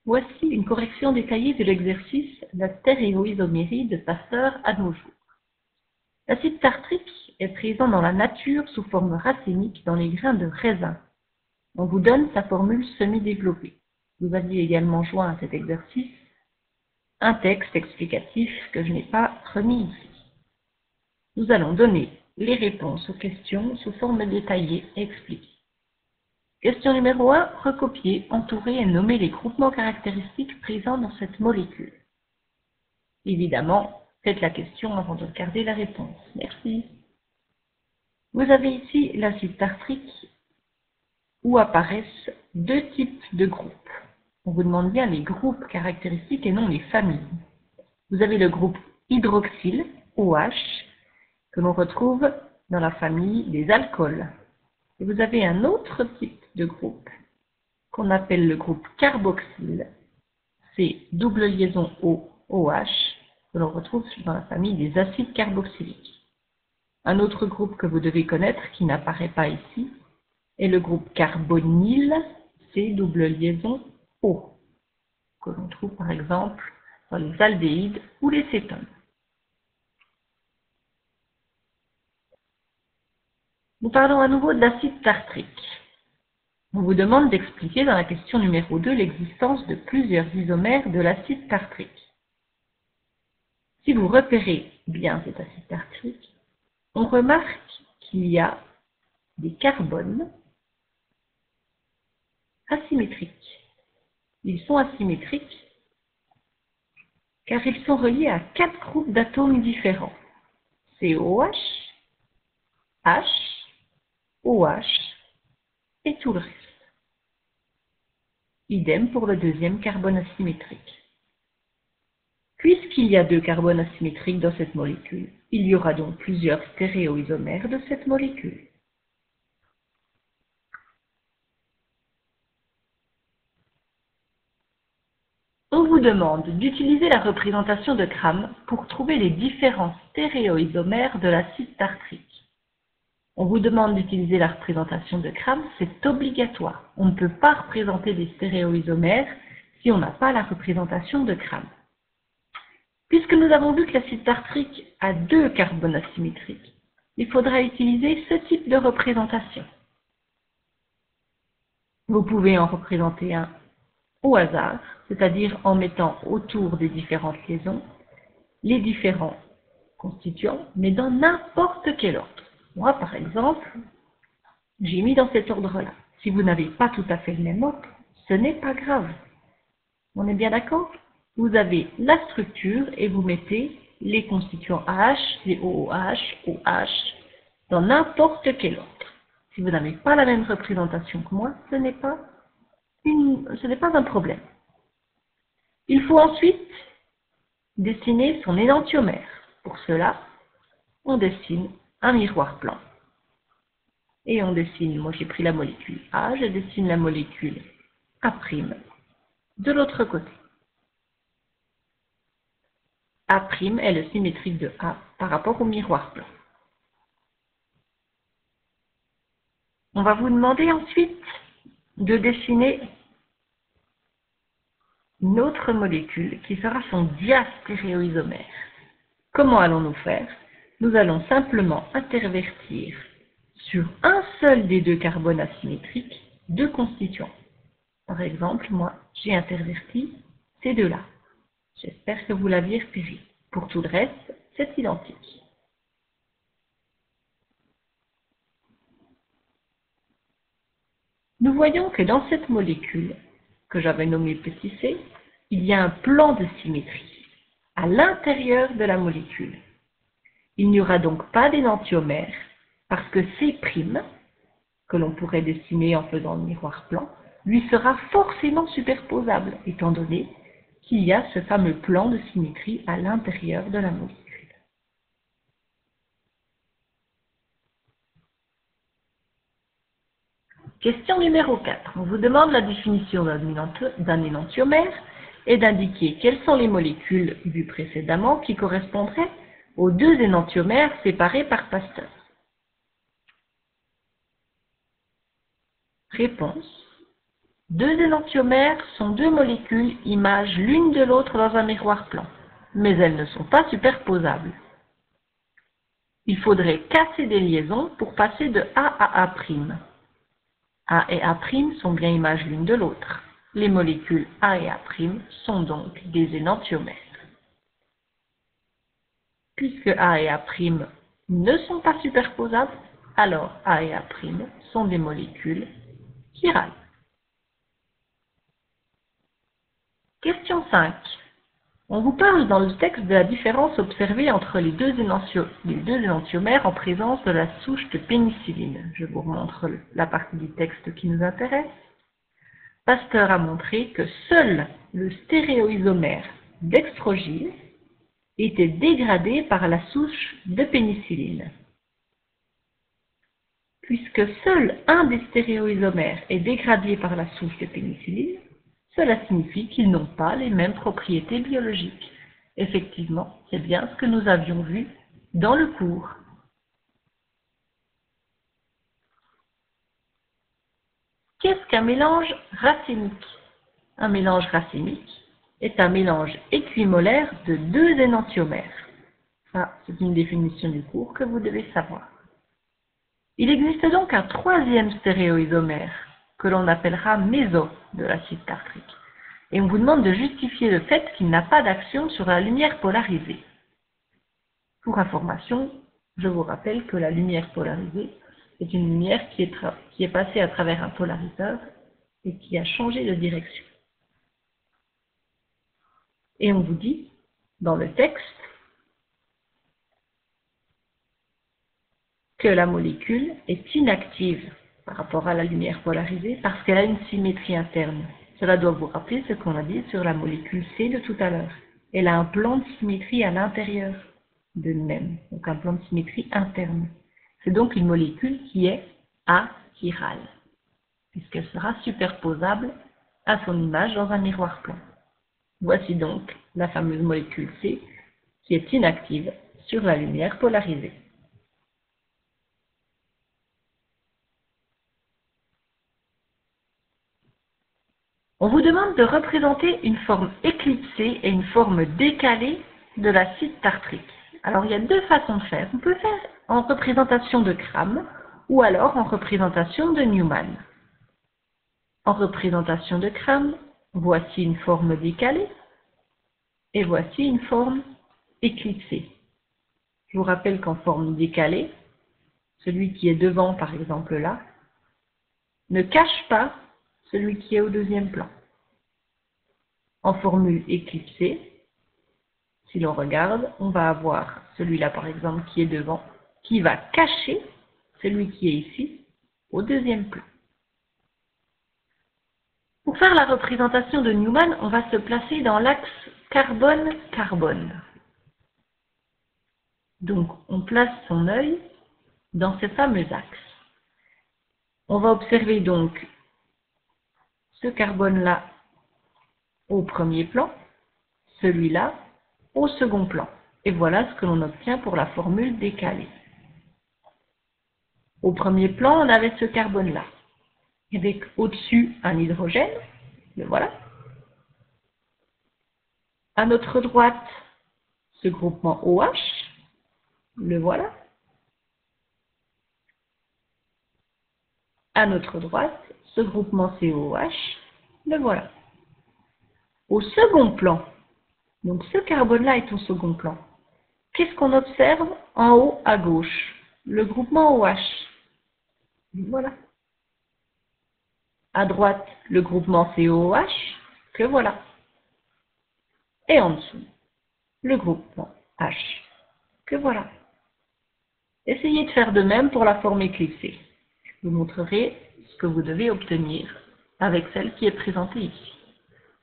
Voici une correction détaillée de l'exercice La stéréoisomérie de Pasteur à nos jours. L'acide tartrique est présent dans la nature sous forme racinique dans les grains de raisin. On vous donne sa formule semi-développée. Vous aviez également joint à cet exercice un texte explicatif que je n'ai pas remis ici. Nous allons donner les réponses aux questions sous forme détaillée et expliquée. Question numéro 1, recopier, entourer et nommer les groupements caractéristiques présents dans cette molécule. Évidemment, faites la question avant de regarder la réponse. Merci. Vous avez ici l'acide tartrique où apparaissent deux types de groupes. On vous demande bien les groupes caractéristiques et non les familles. Vous avez le groupe hydroxyle, OH, que l'on retrouve dans la famille des alcools. Et vous avez un autre type de groupe qu'on appelle le groupe carboxyle, c'est double liaison O, OH, que l'on retrouve dans la famille des acides carboxyliques. Un autre groupe que vous devez connaître, qui n'apparaît pas ici, est le groupe carbonyle, c'est double liaison O, que l'on trouve par exemple dans les aldéhydes ou les cétones. Nous parlons à nouveau de l'acide tartrique. On vous demande d'expliquer dans la question numéro 2 l'existence de plusieurs isomères de l'acide tartrique. Si vous repérez bien cet acide tartrique, on remarque qu'il y a des carbones asymétriques. Ils sont asymétriques car ils sont reliés à 4 groupes d'atomes différents. COH, H, OH et tout le reste. Idem pour le deuxième carbone asymétrique. Puisqu'il y a 2 carbones asymétriques dans cette molécule, il y aura donc plusieurs stéréoisomères de cette molécule. On vous demande d'utiliser la représentation de Gram pour trouver les différents stéréoisomères de l'acide tartrique. On vous demande d'utiliser la représentation de Gram, c'est obligatoire. On ne peut pas représenter des stéréoisomères si on n'a pas la représentation de Gram. Puisque nous avons vu que l'acide tartrique a 2 carbones asymétriques, il faudra utiliser ce type de représentation. Vous pouvez en représenter un au hasard, c'est-à-dire en mettant autour des différentes liaisons les différents constituants, mais dans n'importe quel ordre. Moi, par exemple, j'ai mis dans cet ordre-là. Si vous n'avez pas tout à fait le même ordre, ce n'est pas grave. On est bien d'accord? Vous avez la structure et vous mettez les constituants AH, les OOH, OH, dans n'importe quel ordre. Si vous n'avez pas la même représentation que moi, ce n'est pas un problème. Il faut ensuite dessiner son énantiomère. Pour cela, on dessine un miroir blanc. Et on dessine, moi j'ai pris la molécule A, je dessine la molécule A' de l'autre côté. A' est le symétrique de A par rapport au miroir blanc. On va vous demander ensuite de dessiner une autre molécule qui sera son diastéréoisomère. Comment allons-nous faire? Nous allons simplement intervertir sur un seul des 2 carbones asymétriques 2 constituants. Par exemple, moi, j'ai interverti ces 2-là. J'espère que vous l'aviez repéré. Pour tout le reste, c'est identique. Nous voyons que dans cette molécule, que j'avais nommée petit c, il y a un plan de symétrie à l'intérieur de la molécule. Il n'y aura donc pas d'énantiomère parce que C', que l'on pourrait dessiner en faisant le miroir blanc, lui sera forcément superposable, étant donné qu'il y a ce fameux plan de symétrie à l'intérieur de la molécule. Question numéro 4. On vous demande la définition d'un énantiomère et d'indiquer quelles sont les molécules vues précédemment qui correspondraient aux 2 énantiomères séparés par Pasteur. Réponse. Deux énantiomères sont deux molécules images l'une de l'autre dans un miroir plan, mais elles ne sont pas superposables. Il faudrait casser des liaisons pour passer de A à A'. A et A' sont bien images l'une de l'autre. Les molécules A et A' sont donc des énantiomères. Puisque A et A' ne sont pas superposables, alors A et A' sont des molécules chirales. Question 5. On vous parle dans le texte de la différence observée entre les deux énantiomères en présence de la souche de pénicilline. Je vous remontre la partie du texte qui nous intéresse. Pasteur a montré que seul le stéréoisomère dextrogyle était dégradé par la souche de pénicilline. Puisque seul un des stéréoisomères est dégradé par la souche de pénicilline, cela signifie qu'ils n'ont pas les mêmes propriétés biologiques. Effectivement, c'est bien ce que nous avions vu dans le cours. Qu'est-ce qu'un mélange racémique? Un mélange racémique est un mélange équimolaire de deux énantiomères. Ça, c'est une définition du cours que vous devez savoir. Il existe donc un troisième stéréoisomère que l'on appellera méso de l'acide tartrique. Et on vous demande de justifier le fait qu'il n'a pas d'action sur la lumière polarisée. Pour information, je vous rappelle que la lumière polarisée est une lumière qui est passée à travers un polarisateur et qui a changé de direction. Et on vous dit, dans le texte, que la molécule est inactive par rapport à la lumière polarisée parce qu'elle a une symétrie interne. Cela doit vous rappeler ce qu'on a dit sur la molécule C de tout à l'heure. Elle a un plan de symétrie à l'intérieur d'elle-même, donc un plan de symétrie interne. C'est donc une molécule qui est achirale, puisqu'elle sera superposable à son image dans un miroir plan. Voici donc la fameuse molécule C qui est inactive sur la lumière polarisée. On vous demande de représenter une forme éclipsée et une forme décalée de l'acide tartrique. Alors il y a deux façons de faire. On peut faire en représentation de Cram ou alors en représentation de Newman. En représentation de Cram, voici une forme décalée et voici une forme éclipsée. Je vous rappelle qu'en forme décalée, celui qui est devant par exemple là, ne cache pas celui qui est au deuxième plan. En formule éclipsée, si l'on regarde, on va avoir celui-là par exemple qui est devant, qui va cacher celui qui est ici au deuxième plan. Pour faire la représentation de Newman, on va se placer dans l'axe carbone-carbone. Donc on place son œil dans ce fameux axe. On va observer donc ce carbone-là au premier plan, celui-là au second plan. Et voilà ce que l'on obtient pour la formule décalée. Au premier plan, on avait ce carbone-là, avec au-dessus un hydrogène, le voilà. À notre droite, ce groupement OH, le voilà. À notre droite, ce groupement COH, le voilà. Au second plan, donc ce carbone-là est au second plan. Qu'est-ce qu'on observe en haut à gauche? Le groupement OH. Voilà. À droite, le groupement COOH, que voilà. Et en dessous, le groupement H, que voilà. Essayez de faire de même pour la forme éclipsée. Je vous montrerai ce que vous devez obtenir avec celle qui est présentée ici.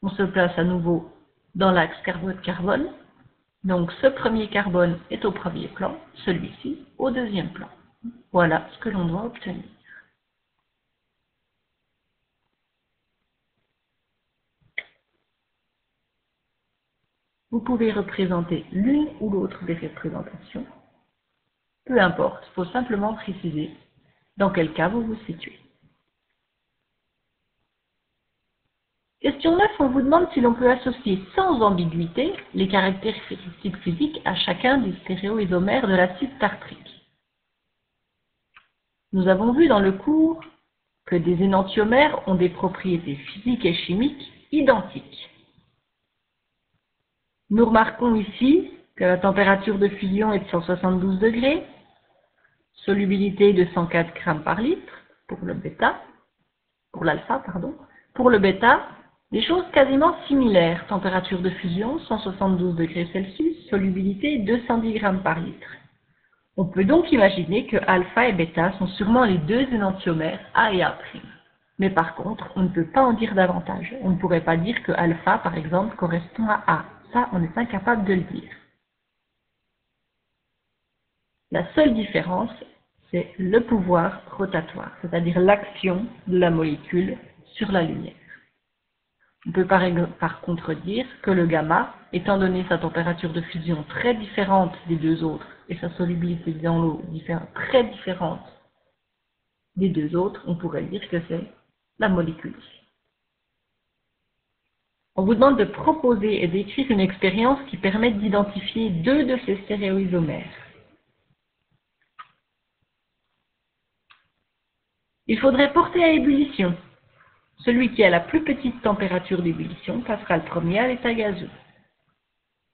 On se place à nouveau dans l'axe carbone-carbone. Donc ce premier carbone est au premier plan, celui-ci au deuxième plan. Voilà ce que l'on doit obtenir. Vous pouvez représenter l'une ou l'autre des représentations. Peu importe, il faut simplement préciser dans quel cas vous vous situez. Question 9, on vous demande si l'on peut associer sans ambiguïté les caractéristiques physiques à chacun des stéréoisomères de l'acide tartrique. Nous avons vu dans le cours que des énantiomères ont des propriétés physiques et chimiques identiques. Nous remarquons ici que la température de fusion est de 172 degrés, solubilité de 104 g par litre pour l'alpha. Pour le bêta, des choses quasiment similaires. Température de fusion 172 degrés Celsius, solubilité 210 g par litre. On peut donc imaginer que alpha et bêta sont sûrement les deux énantiomères A et A'. Mais par contre, on ne peut pas en dire davantage. On ne pourrait pas dire que alpha, par exemple, correspond à A. Ça, on est incapable de le dire. La seule différence, c'est le pouvoir rotatoire, c'est-à-dire l'action de la molécule sur la lumière. On peut par contre dire que le gamma, étant donné sa température de fusion très différente des deux autres et sa solubilité dans l'eau très différente des deux autres, on pourrait dire que c'est la molécule. On vous demande de proposer et d'écrire une expérience qui permette d'identifier deux de ces stéréoisomères. Il faudrait porter à ébullition. Celui qui a la plus petite température d'ébullition passera le premier à l'état gazeux.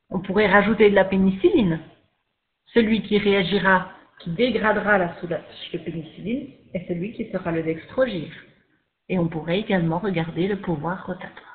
On pourrait rajouter de la pénicilline. Celui qui réagira, qui dégradera la soudage de pénicilline, est celui qui sera le dextrogir. Et on pourrait également regarder le pouvoir rotatoire.